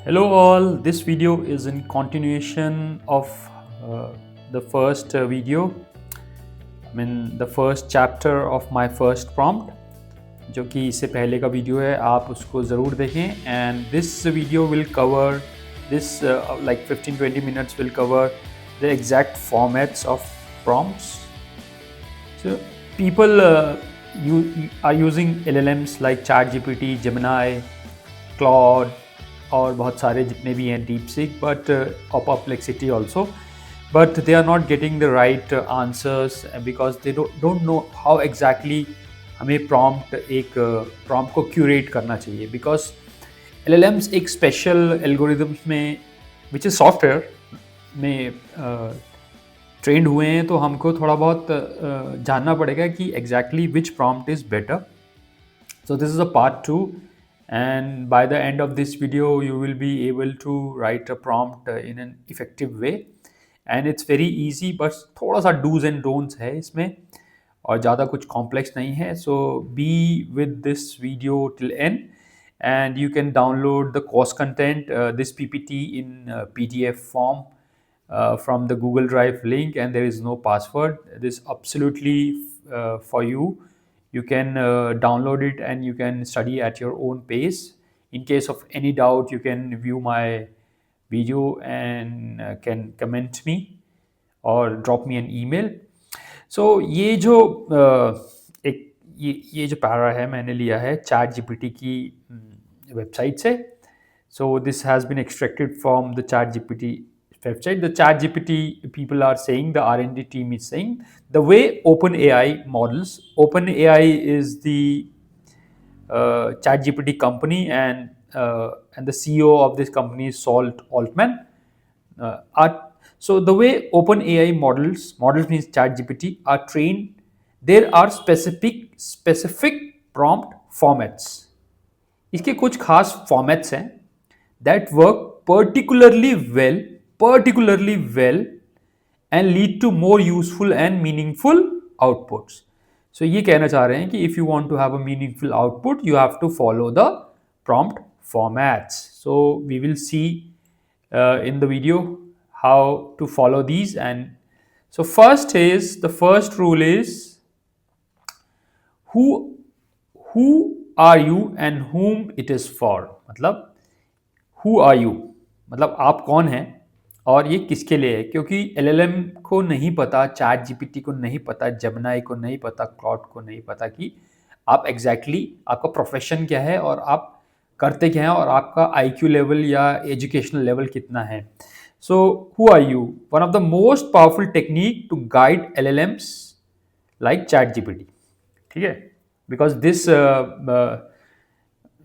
Hello all, this video is in continuation of uh, the first video, the first chapter of my first prompt, जो कि इससे पहले का video है, आप उसको ज़रूर देखें. And this video will cover this like 15-20 minutes will cover the exact formats of prompts. So people are using LLMs like ChatGPT, Gemini, Claude और बहुत सारे जितने भी हैं DeepSeek but or Perplexity also, but they are not getting the right answers because they don't know how exactly हमें prompt को curate करना चाहिए. Because LLMs एक special algorithms में which is software में ट्रेंड हुए हैं, तो हमको थोड़ा बहुत जानना पड़ेगा कि exactly which prompt is better. So this is a part 2, and by the end of this video you will be able to write a prompt in an effective way, and it's very easy, but थोड़ा सा do's and don'ts है इसमें और ज़्यादा कुछ complex नहीं है. So be with this video till end, and you can download the course content, this PPT in PDF form from the Google Drive link, and there is no password. This absolutely for you. You can download it and you can study at your own pace. In case of any doubt, you can view my video and can comment me or drop me an email. So ये जो एक ये जो para है मैंने लिया है chat GPT की वेबसाइट से. So this has been extracted from the chat gpt website. The chat gpt people are saying, the R&D team is saying, the way OpenAI is the chat gpt company, and the CEO of this company is Salt Altman. So the way OpenAI models means ChatGPT are trained, there are specific prompt formats. इसके कुछ खास formats हैं that work particularly well and lead to more useful and meaningful outputs. So ये कहना चाह रहे हैं कि if you want to have a meaningful output, you have to follow the prompt formats. So we will see in the video how to follow these. And so the first rule is who are you and whom it is for. मतलब who are you, मतलब आप कौन हैं और ये किसके लिए है. क्योंकि LLM को नहीं पता, चैट जीपीटी को नहीं पता, जेमिनाई को नहीं पता, क्लॉड को नहीं पता कि आप एग्जैक्टली आपका प्रोफेशन क्या है और आप करते क्या हैं और आपका IQ लेवल या एजुकेशनल लेवल कितना है. So who are you, one of the most powerful technique to guide LLMs like chat GPT. ठीक है, because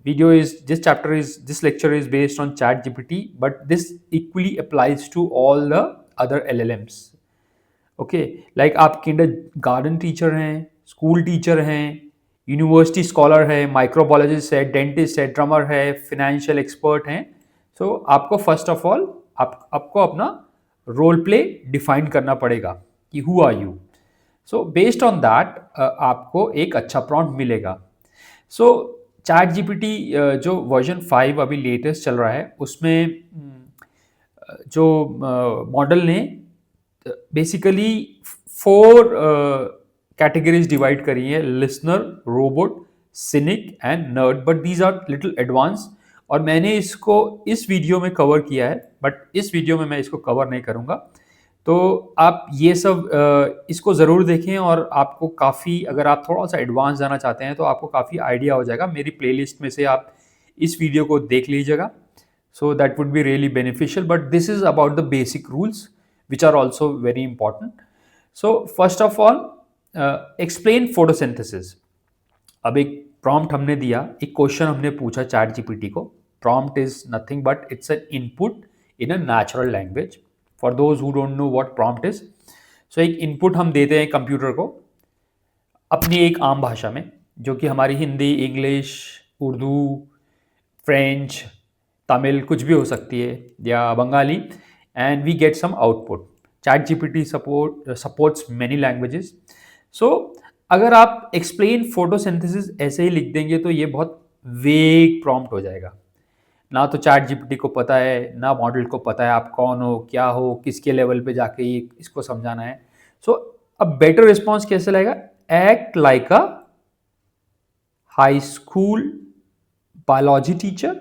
this lecture is based on ChatGPT, but this equally applies to all the other LLMs. Okay, like आप kindergarten teacher हैं, school teacher हैं, university scholar है, microbiologist है, dentist है, drummer है, financial expert हैं. सो आपको फर्स्ट ऑफ ऑल आपको अपना रोल प्ले डिफाइन करना पड़ेगा कि who are you. So based on that आपको एक अच्छा प्रॉम्प्ट मिलेगा. सो चैट जीपीटी जो वर्जन 5 अभी लेटेस्ट चल रहा है, उसमें जो मॉडल ने बेसिकली 4 कैटेगरीज डिवाइड करी है: listener, robot, cynic and nerd. But these are little advance और मैंने इसको इस वीडियो में कवर किया है, बट इस वीडियो में मैं इसको कवर नहीं करूँगा. तो आप ये सब इसको ज़रूर देखें और आपको काफ़ी, अगर आप थोड़ा सा एडवांस जाना चाहते हैं तो आपको काफ़ी आइडिया हो जाएगा. मेरी प्लेलिस्ट में से आप इस वीडियो को देख लीजिएगा. So that would be really beneficial. But this is about the basic rules which are also very important. So first of all explain photosynthesis. अब एक प्रॉम्प्ट हमने दिया, एक क्वेश्चन हमने पूछा चैट जीपीटी को. Prompt is nothing but it's an input in a natural language. For those who don't know what prompt is, so एक input हम देते हैं कंप्यूटर को अपनी एक आम भाषा में, जो कि हमारी हिंदी, इंग्लिश, उर्दू, फ्रेंच, तमिल कुछ भी हो सकती है, या Bengali, and we get some output. Chat GPT supports many languages. So अगर आप एक्सप्लेन फोटोसिंथेसिस ऐसे ही लिख देंगे तो ये बहुत वेग प्रॉम्प्ट हो जाएगा. ना तो चैट जीपीटी को पता है, ना मॉडल को पता है आप कौन हो, क्या हो, किसके लेवल पे जाके ये इसको समझाना है। सो अब बेटर रिस्पॉन्स कैसे लाएगा? Act like a high school biology teacher.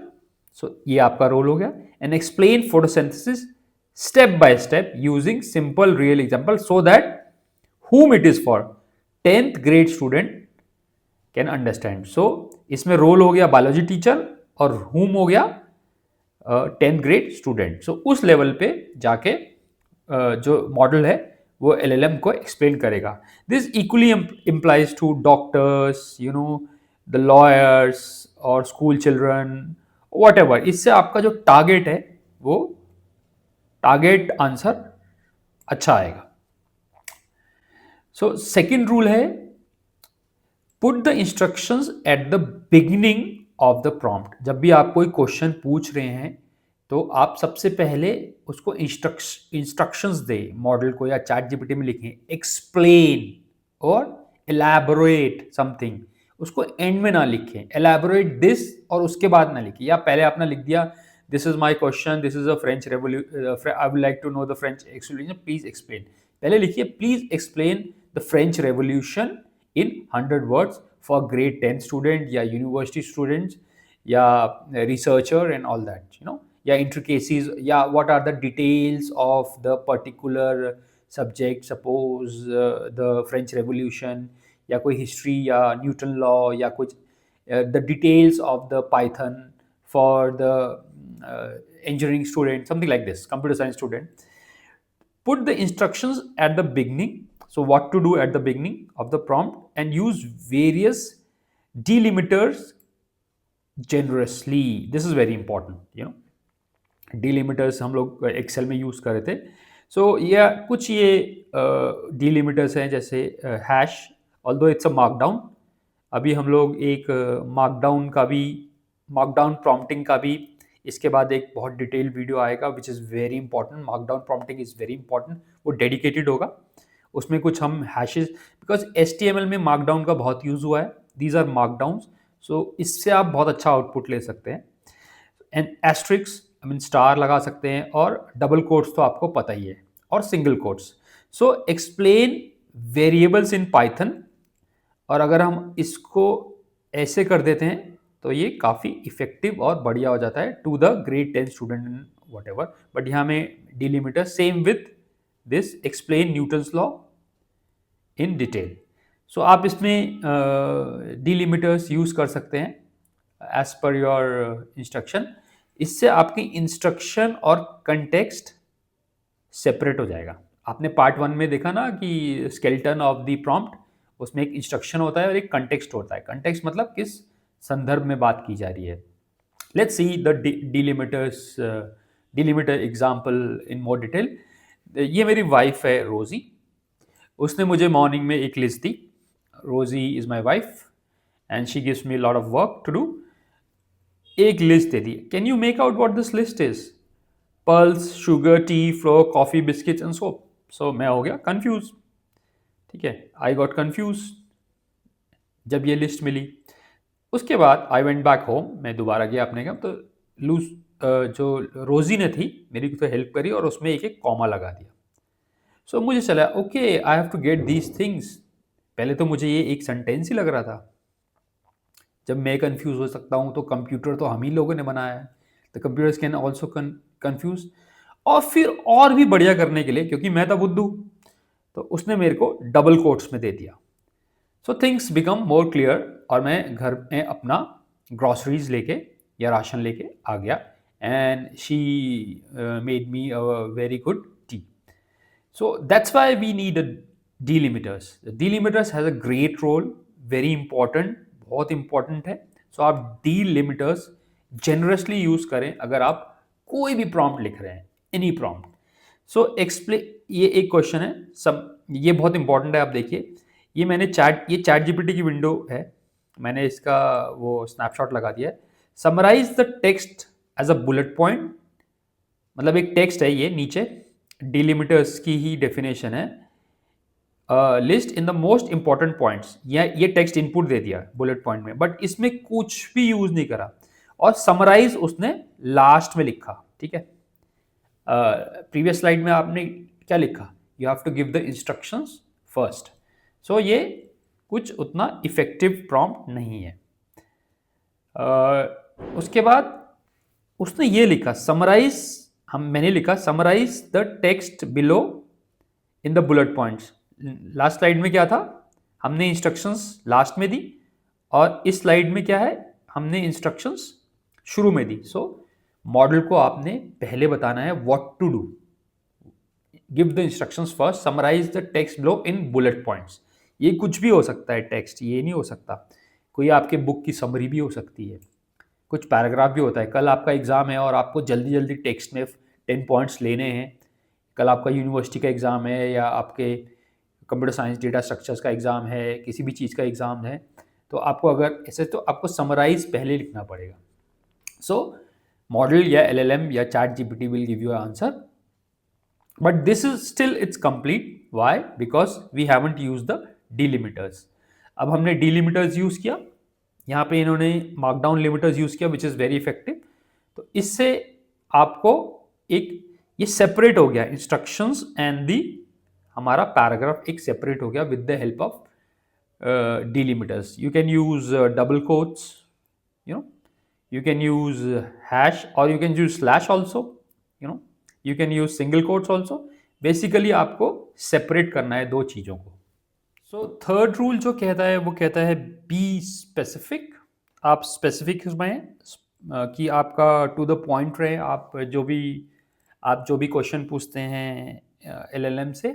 So ये आपका रोल हो गया। And explain photosynthesis step by step using simple real example so that whom it is for 10th grade student can understand. So इसमें role हो गया biology teacher और whom हो गया 10th ग्रेड स्टूडेंट। सो उस लेवल पे जाके जो मॉडल है वो एलएलएम को एक्सप्लेन करेगा। This equally implies to doctors, you know, the lawyers और स्कूल चिल्ड्रन, वॉट एवर। इससे आपका जो टारगेट है वो टारगेट आंसर अच्छा आएगा। सो सेकेंड रूल है put the instructions at the beginning of the prompt. जब भी आप कोई क्वेश्चन पूछ रहे हैं तो आप सबसे पहले उसको इंस्ट्रक्शंस दे मॉडल को, या चैट जीपीटी में लिखें एक्सप्लेन और एलैबोरेट समथिंग। उसको एंड में ना लिखें, एलैबोरेट दिस और उसके बाद ना लिखें, या पहले आपने लिख दिया this is my question, this is a French revolution, I would like to know the French explanation, please explain. पहले लिखिए please explain the French revolution in 100 words for grade 10 student या university students या researcher and all that, you know, या intricacies या what are the details of the particular subject, suppose the French Revolution या कोई history या Newton law या कुछ the details of the Python for the engineering student, something like this, computer science student. Put the instructions at the beginning. So what to do at the beginning of the prompt, and use various delimiters generously. This is very important, you know. Delimiters हम लोग Excel में use कर रहे थे। सो या कुछ ये डिलिमिटर्स हैं जैसे hash, although it's a markdown. अभी हम लोग एक मार्कडाउन का भी, मार्कडाउन प्रॉम्प्टिंग का भी इसके बाद एक बहुत डिटेल वीडियो आएगा which is very important. Markdown prompting is very important, वो डेडिकेटेड होगा। उसमें कुछ हम हैशेस, बिकॉज HTML में मार्कडाउन का बहुत यूज़ हुआ है, दीज आर मार्कडाउन्स। सो इससे आप बहुत अच्छा आउटपुट ले सकते हैं। And asterisks, I mean star लगा सकते हैं, और डबल कोट्स तो आपको पता ही है, और single quotes. So explain variables in Python, और अगर हम इसको ऐसे कर देते हैं तो ये काफ़ी इफेक्टिव और बढ़िया हो जाता है to the grade 10 student in whatever. But यहाँ में delimiter same with this explain Newton's law in detail. So आप इसमें डिलिमिटर्स यूज कर सकते हैं एज पर योर इंस्ट्रक्शन। इससे आपकी इंस्ट्रक्शन और कंटेक्स्ट सेपरेट हो जाएगा। आपने पार्ट 1 में देखा ना कि स्केलेटन ऑफ द प्रॉम्प्ट, उसमें एक इंस्ट्रक्शन होता है और एक कंटेक्स्ट होता है। कंटेक्स्ट मतलब किस संदर्भ में बात की जा रही है। Let's see the delimiter example in more detail. ये मेरी वाइफ है रोजी, उसने मुझे मॉर्निंग में एक लिस्ट दी। Rosy is my wife and she gives me lot of work to do. एक लिस्ट दे दी, can you make out what this list is? Pulse, sugar, tea, flour, coffee, biscuits and soap. So मैं हो गया confuse, ठीक है, I got confuse जब ये लिस्ट मिली। उसके बाद आई वेंट बैक होम, मैं दोबारा गया अपने घर, तो लूज जो रोजी ने थी मेरी तो हेल्प करी और उसमें एक एक कॉमा लगा दिया। सो मुझे चला okay I have to get these things. पहले तो मुझे ये एक सेंटेंस ही लग रहा था। जब मैं कंफ्यूज हो सकता हूँ तो कंप्यूटर तो हम ही लोगों ने बनाया है, the computers can also confuse. और फिर और भी बढ़िया करने के लिए, क्योंकि मैं था बुद्धू, तो उसने मेरे को डबल कोट्स में दे दिया। So things become more clear, और मैं घर में अपना ग्रॉसरीज लेके या राशन लेके आ गया, and she made me a very good tea. So that's why we need delimiters. Delimiters has a great role, very important, बहुत इंपॉर्टेंट है। सो आप डिलिमिटर्स जेनरसली यूज करें अगर आप कोई भी प्रॉम्प्ट लिख रहे हैं, एनी प्रॉम्प्ट। सो एक्सप्लेन, ये एक क्वेश्चन है, सब ये बहुत इंपॉर्टेंट है। आप देखिए, ये चैट जीपीटी की विंडो है, मैंने इसका वो स्नैपशॉट लगा दिया है। Summarize the text as a bullet point, मतलब एक टेक्स्ट है ये नीचे, डिलिमिटर्स की ही डेफिनेशन है। List in the most important points, ये टेक्स्ट इनपुट दे दिया बुलेट पॉइंट में, बट इसमें कुछ भी यूज नहीं करा। और समराइज उसने लास्ट में लिखा, ठीक है। प्रीवियस स्लाइड में आपने क्या लिखा, you have to give the instructions first. So ये कुछ उतना इफेक्टिव प्रॉम्प्ट नहीं है। उसके बाद उसने ये लिखा समराइज, मैंने लिखा summarize the text below in the bullet points. Last slide में क्या था, हमने इंस्ट्रक्शंस लास्ट में दी, और इस स्लाइड में क्या है, हमने इंस्ट्रक्शंस शुरू में दी। सो मॉडल को आपने पहले बताना है what to do, give the instructions first, summarize the text below in bullet points. ये कुछ भी हो सकता है टेक्स्ट, ये नहीं हो सकता, कोई आपके बुक की समरी भी हो सकती है, कुछ पैराग्राफ भी होता है। कल आपका एग्जाम है और आपको जल्दी जल्दी टेक्स्ट में 10 पॉइंट्स लेने हैं, कल आपका यूनिवर्सिटी का एग्ज़ाम है या आपके कंप्यूटर साइंस डेटा स्ट्रक्चर्स का एग्ज़ाम है, किसी भी चीज़ का एग्ज़ाम है, तो आपको अगर ऐसे तो आपको समराइज पहले लिखना पड़ेगा। सो मॉडल या LLM या chat GPT will give you answer, but this is still it's complete. Why? Because we haven't use the delimiters. अब हमने डिलिमिटर्स यूज किया, यहाँ पे इन्होंने मार्कडाउन लिमिटर्स यूज किया विच इज वेरी इफेक्टिव। तो इससे आपको एक ये सेपरेट हो गया, इंस्ट्रक्शंस एंड दी हमारा पैराग्राफ एक सेपरेट हो गया with the help of delimiters. You can use double quotes, you know, you can use hash or you can use slash also, you can use single quotes also। Basically आपको separate करना है दो चीज़ों को। So third rule जो कहता है वो कहता है बी स्पेसिफिक। आप स्पेसिफिक रहें, कि आपका टू द पॉइंट रहे, आप जो भी क्वेश्चन पूछते हैं LLM से,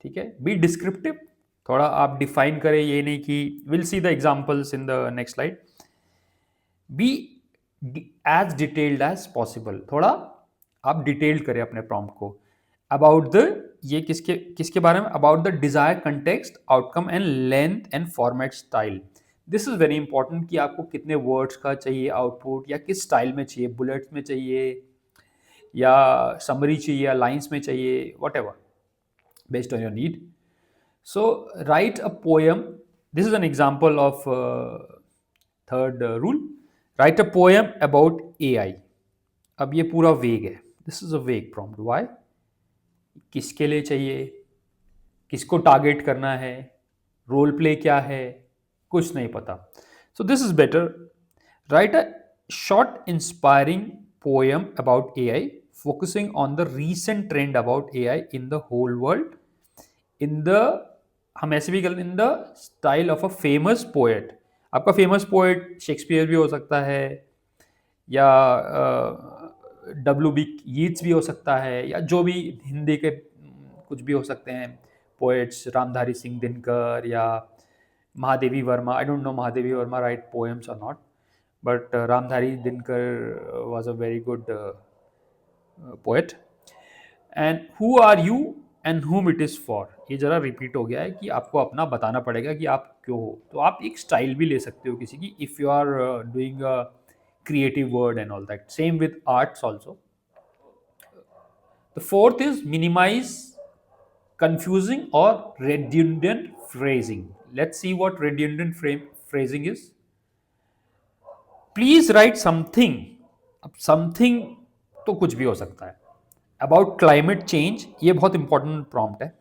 ठीक है। बी डिस्क्रिप्टिव, थोड़ा आप डिफाइन करें, ये नहीं कि will see the examples in the next slide. Be as detailed as possible, थोड़ा आप डिटेल्ड करें अपने प्रॉम्प्ट को। अबाउट द, ये किसके बारे में, about the desire context outcome and length and format style. This is very important कि आपको कितने वर्ड्स का चाहिए आउटपुट, या किस स्टाइल में चाहिए, बुलेट्स में चाहिए या समरी चाहिए या लाइन्स में चाहिए, what ever based on your need. So right a poem, this is an example of third rule, right a poem about AI। अब ये पूरा वेग है, दिस इज अ वेग प्रॉम्प्ट। व्हाई? किसके लिए चाहिए, किसको टारगेट करना है, रोल प्ले क्या है, कुछ नहीं पता। So this is better, write a short inspiring poem about AI focusing on the recent trend about AI in the whole world, in the, हम ऐसे भी कर, in the style of a famous poet. आपका famous poet Shakespeare भी हो सकता है, या WB यीट्स भी हो सकता है, या जो भी हिंदी के कुछ भी हो सकते हैं पोएट्स, रामधारी सिंह दिनकर या Mahadevi Verma. I don't know Mahadevi Verma write poems और not, but Ramdhari Dinkar was a very good poet. And who are you and whom it is for, ये ज़रा रिपीट हो गया है कि आपको अपना बताना पड़ेगा कि आप क्यों हो। तो आप एक स्टाइल भी ले सकते हो किसी की, if you are doing a creative word and all that. Same with arts also. The fourth is minimize confusing or redundant phrasing. Let's see what redundant phrasing is. Please write something. अब something तो कुछ भी हो सकता है। About climate change, ये बहुत important prompt है,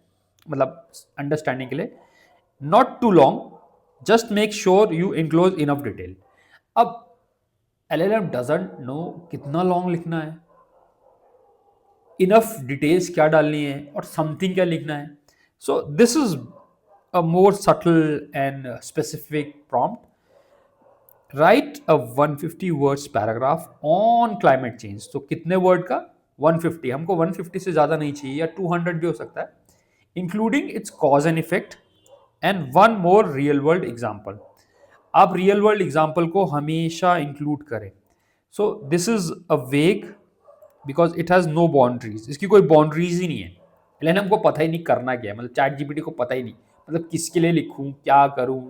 मतलब अंडरस्टैंडिंग के लिए। Not too long, just make sure you enclose enough detail. अब LLM doesn't know कितना लॉन्ग लिखना है, इनफ डिटेल्स क्या डालनी है, और समथिंग क्या लिखना है। सो this is a more subtle and specific prompt. Right a 150 words paragraph on climate change. तो कितने वर्ड का? 150। हमको 150 से ज़्यादा नहीं चाहिए, या 200 भी हो सकता है। Including its cause and effect and one more real world example. आप रियल वर्ल्ड एग्जाम्पल को हमेशा इंक्लूड करें। So this is a vague because it has no boundaries, इसकी कोई बाउंड्रीज ही नहीं है। लेकिन हमको पता ही नहीं करना क्या है, मतलब चैट GPT को पता ही नहीं, मतलब किसके लिए लिखूँ, क्या करूँ।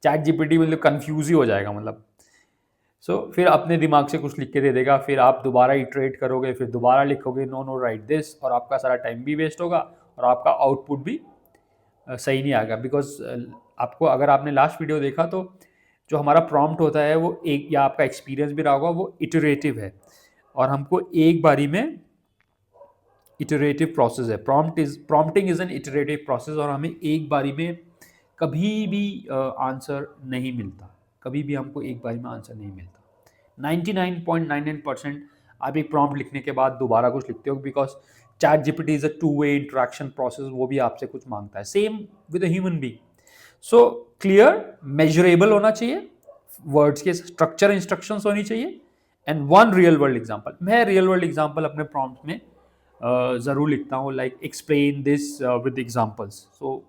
चैट GPT मतलब कन्फ्यूज ही हो जाएगा, मतलब फिर अपने दिमाग से कुछ लिख के दे देगा, फिर आप दोबारा इटरेट करोगे, फिर दोबारा लिखोगे नो राइट दिस, और आपका सारा टाइम भी वेस्ट होगा और आपका आउटपुट भी सही नहीं आएगा। बिकॉज आपको, अगर आपने लास्ट वीडियो देखा तो जो हमारा प्रॉम्प्ट होता है वो एक, या आपका एक्सपीरियंस भी रहा होगा, वो इटरेटिव है और हमको एक बारी में, इटरेटिव प्रोसेस है, prompting is an iterative process, और हमें एक बारी में कभी भी आंसर नहीं मिलता, कभी भी हमको एक बारी में आंसर नहीं मिलता। 99.99% आप एक प्रॉम्प्ट लिखने के बाद दोबारा कुछ लिखते हो, because chat GPT is a two way interaction process, वो भी आपसे कुछ मांगता है, same with a human being. So clear, measurable होना चाहिए, वर्ड्स के स्ट्रक्चर इंस्ट्रक्शंस होनी चाहिए, and one real world example. मैं रियल वर्ल्ड एग्जांपल अपने प्रॉम्प्ट में ज़रूर लिखता हूँ, like explain this with examples. So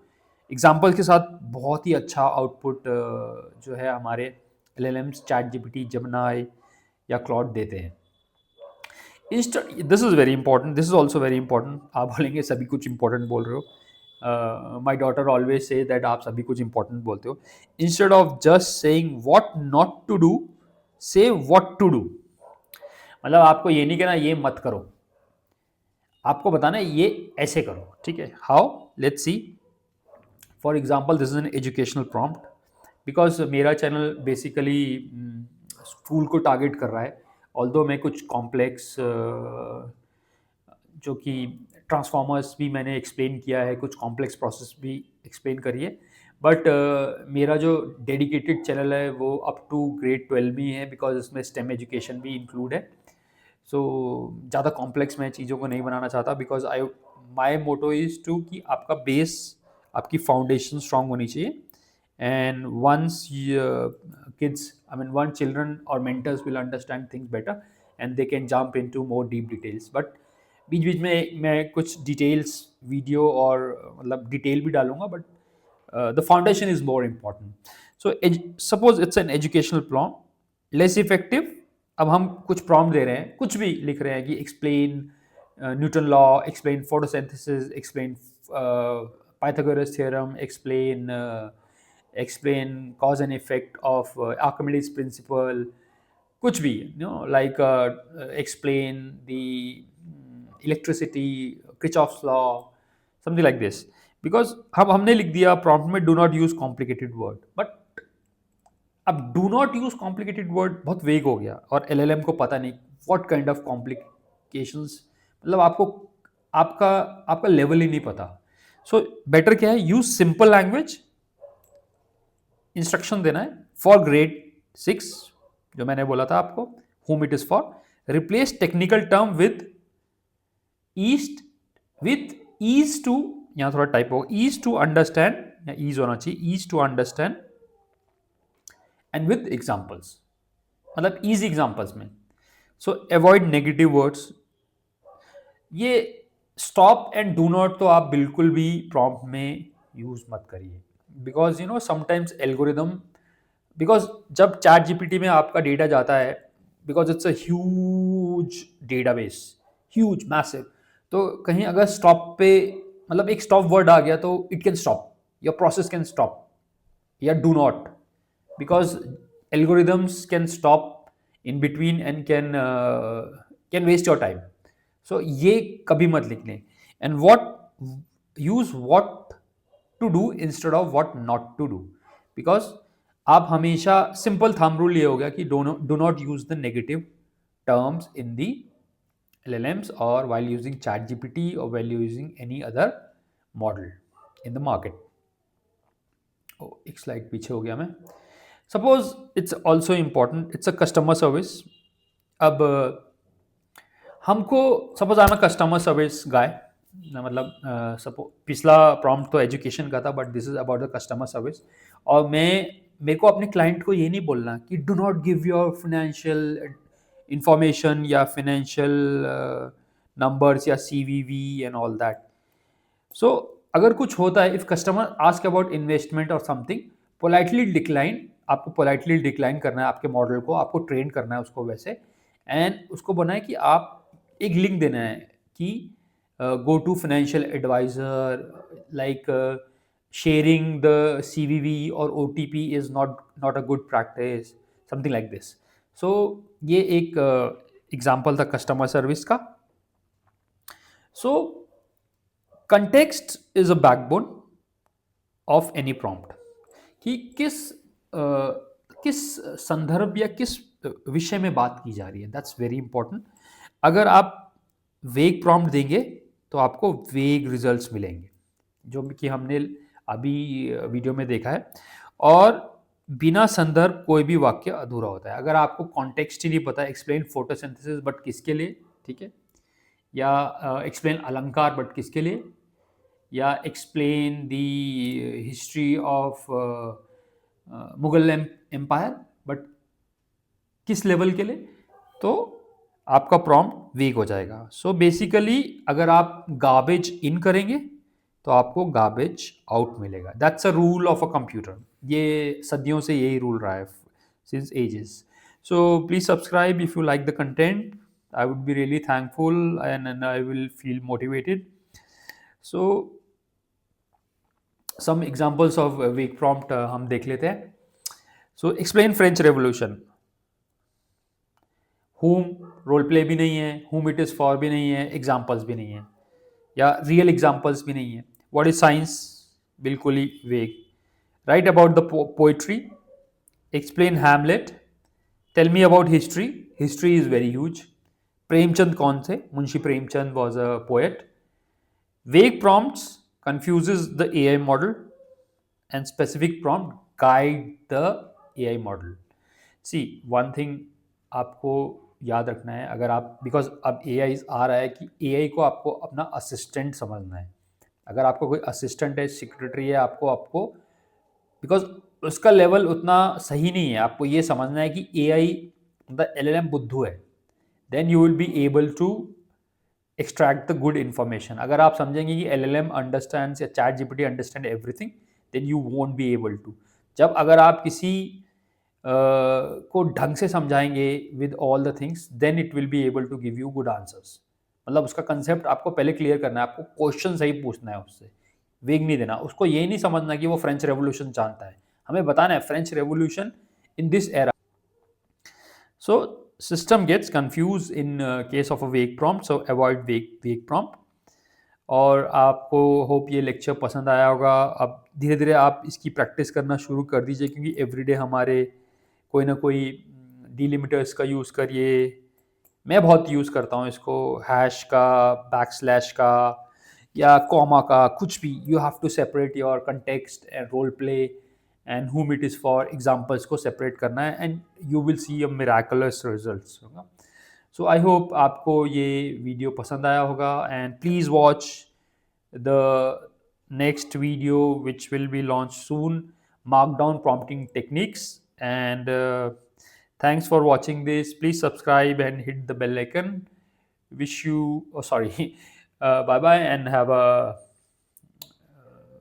examples के साथ बहुत ही अच्छा आउटपुट जो है हमारे एलएलएम्स, चैट जीपीटी, जेमिनी या क्लॉड देते हैं। This is very important, this is also very important. आप बोलेंगे सभी कुछ इंपॉर्टेंट बोल रहे हो। My daughter always say that आप सभी कुछ इंपॉर्टेंट बोलते हो। Instead of just saying what not to do, say what to do. मतलब आपको ये नहीं कहना ये मत करो, आपको बताना है ये ऐसे करो, ठीक है। How, let's see. For example, this is an educational prompt, because मेरा चैनल बेसिकली स्कूल को टारगेट कर रहा है। ऑल्दो मैं कुछ कॉम्प्लेक्स जो कि ट्रांसफॉर्मर्स भी मैंने एक्सप्लेन किया है, कुछ कॉम्प्लेक्स प्रोसेस भी एक्सप्लेन करिए, बट मेरा जो डेडिकेटेड चैनल है वो अप टू ग्रेड 12 में है, बिकॉज इसमें स्टेम एजुकेशन भी इंक्लूड है। सो ज़्यादा कॉम्प्लेक्स मैं चीज़ों को नहीं बनाना चाहता, because my motto is to कि आपका बेस, आपकी फाउंडेशन स्ट्रांग होनी चाहिए, and once kids, I mean one children or mentors will understand things better and they can jump into more deep details, but बीच बीच में मैं कुछ डिटेल्स वीडियो और मतलब डिटेल भी डालूंगा, but the foundation is more important. So suppose it's an educational prompt, less effective. अब हम कुछ प्रॉम्प्ट दे रहे हैं, कुछ भी लिख रहे हैं कि explain Newton law, explain photosynthesis, explain Pythagoras theorem, explain cause and effect of Archimedes principle, कुछ भी, like explain the electricity, Kirchhoff's law, something like this, because हमने लिख दिया prompt में do not use complicated word, but अब do not use complicated word बहुत वेग हो गया, और LLM को पता नहीं what kind of complications, मतलब आपको आपका आपका लेवल ही नहीं पता। सो बेटर क्या है, यूज सिंपल लैंग्वेज, इंस्ट्रक्शन देना है फॉर ग्रेड 6, जो मैंने बोला था आपको, whom it is for, replace technical term with east, with easy to, यहां थोड़ा टाइप होगा, ईज टू अंडरस्टैंड, या ईज होना चाहिए, easy to understand, and with examples, मतलब ईजी एग्जाम्पल्स में। So avoid negative words. ये स्टॉप एंड डू नॉट तो आप बिल्कुल भी प्रॉम्प्ट में यूज मत करिए, because you know sometimes algorithm, because जब चैट जीपीटी में आपका डेटा जाता है, because it's a huge database, huge massive, तो कहीं अगर स्टॉप पे, मतलब एक स्टॉप वर्ड आ गया तो it can stop, your process can stop, या do not, because algorithms can stop in between and can waste your time. So ये कभी मत लिख लें, and what, use what to do instead of what not to do, because आप हमेशा, simple thumb rule ये हो गया कि do not use the negative terms in the LLMs or while using ChatGPT or while using any other model in the market. Oh, एक slide पीछे हो गया मैं। Suppose it's also important, it's a customer service. अब हमको, suppose I am a customer service guy, मतलब suppose पिछला prompt तो एजुकेशन का था, but this is about the customer service, और मेरे को अपने क्लाइंट को ये नहीं बोलना कि do not give your financial information या फाइनेंशियल नंबर्स या CVV एंड ऑल दैट। सो अगर कुछ होता है, if customer ask about investment और समथिंग, पोलाइटली डिक्लाइन, आपको पोलाइटली डिक्लाइन करना है आपके मॉडल को, आपको ट्रेन करना है उसको वैसे, एंड उसको बोलना है कि आप एक लिंक देना है कि go to financial advisor, like sharing the CVV or OTP is not a good practice, something like this. So ये एक एग्जाम्पल था कस्टमर सर्विस का। So context is a backbone of any prompt, कि किस किस संदर्भ या किस विषय में बात की जा रही है, दैट्स वेरी इंपॉर्टेंट। अगर आप वेग प्रॉम्प्ट देंगे तो आपको वेग रिजल्ट्स मिलेंगे, जो कि हमने अभी वीडियो में देखा है। और बिना संदर्भ कोई भी वाक्य अधूरा होता है। अगर आपको कॉन्टेक्स्ट ही नहीं पता, एक्सप्लेन फोटोसिंथेसिस बट किसके लिए, ठीक है, या एक्सप्लेन अलंकार बट किसके लिए, या explain the history of Mughal empire but किस लेवल के लिए, तो आपका प्रॉम्प्ट वीक हो जाएगा। सो बेसिकली अगर आप गार्बेज इन करेंगे तो आपको गार्बेज आउट मिलेगा। That's a rule of a computer. ये सदियों से यही रूल रहा है, since ages. So please subscribe if you like the content. I would be really thankful, and I will feel motivated. So some examples of weak prompt हम देख लेते हैं। So explain French Revolution. Whom role play भी नहीं है, whom it is for भी नहीं है, एग्जाम्पल्स भी नहीं है, या रियल एग्जाम्पल्स भी नहीं है। What is science? बिल्कुल ही वेग। Write about the poetry. Explain Hamlet. Tell me about history. History is very huge. Premchand कौन थे? Munshi Premchand was a poet. Vague prompts confuses the AI model, and specific prompt guide the AI model. See, one thing आपको याद रखना है, अगर आप, because अब AI आ रहा है कि AI को आपको अपना असिस्टेंट समझना है। अगर आपको कोई असिस्टेंट है, सेक्रेटरी है, आपको बिकॉज उसका लेवल उतना सही नहीं है, आपको ये समझना है कि AI मतलब LLM बुद्धू है, then you will be able to extract the good information. अगर आप समझेंगे कि LLM अंडरस्टैंड्स या chat GPT understand everything, then you won't be able to. जब अगर आप किसी को ढंग से समझाएंगे with all the things, then it will be able to give you good answers. मतलब उसका कंसेप्ट आपको पहले क्लियर करना है, आपको क्वेश्चन सही पूछना है उससे, वेग नहीं देना। उसको ये नहीं समझना कि वो फ्रेंच रेवोल्यूशन जानता है, हमें बताना है French revolution in this era. So system gets confused in case of a vague prompt, so avoid vague prompt. और आपको होप ये लेक्चर पसंद आया होगा। अब धीरे धीरे आप इसकी प्रैक्टिस करना शुरू कर दीजिए, क्योंकि एवरीडे हमारे कोई ना कोई डिलिमिटर्स का यूज़ करिए। मैं बहुत यूज़ करता हूँ इसको, हैश का, बैकस्लैश का, या कॉमा का, कुछ भी। You have to separate your context and role play and whom it is for, examples को सेपरेट करना है, and you will see a miraculous results होगा। सो आई होप आपको ये वीडियो पसंद आया होगा, and please watch the next video which will be launch soon, markdown prompting techniques. And thanks for watching this. Please subscribe and hit the bell icon. Wish you, oh sorry, bye bye and have a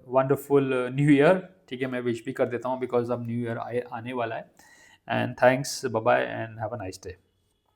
wonderful new year. ठीक है, मैं wish भी कर देता हूँ because अब new year आने वाला है। And thanks, bye bye and have a nice day.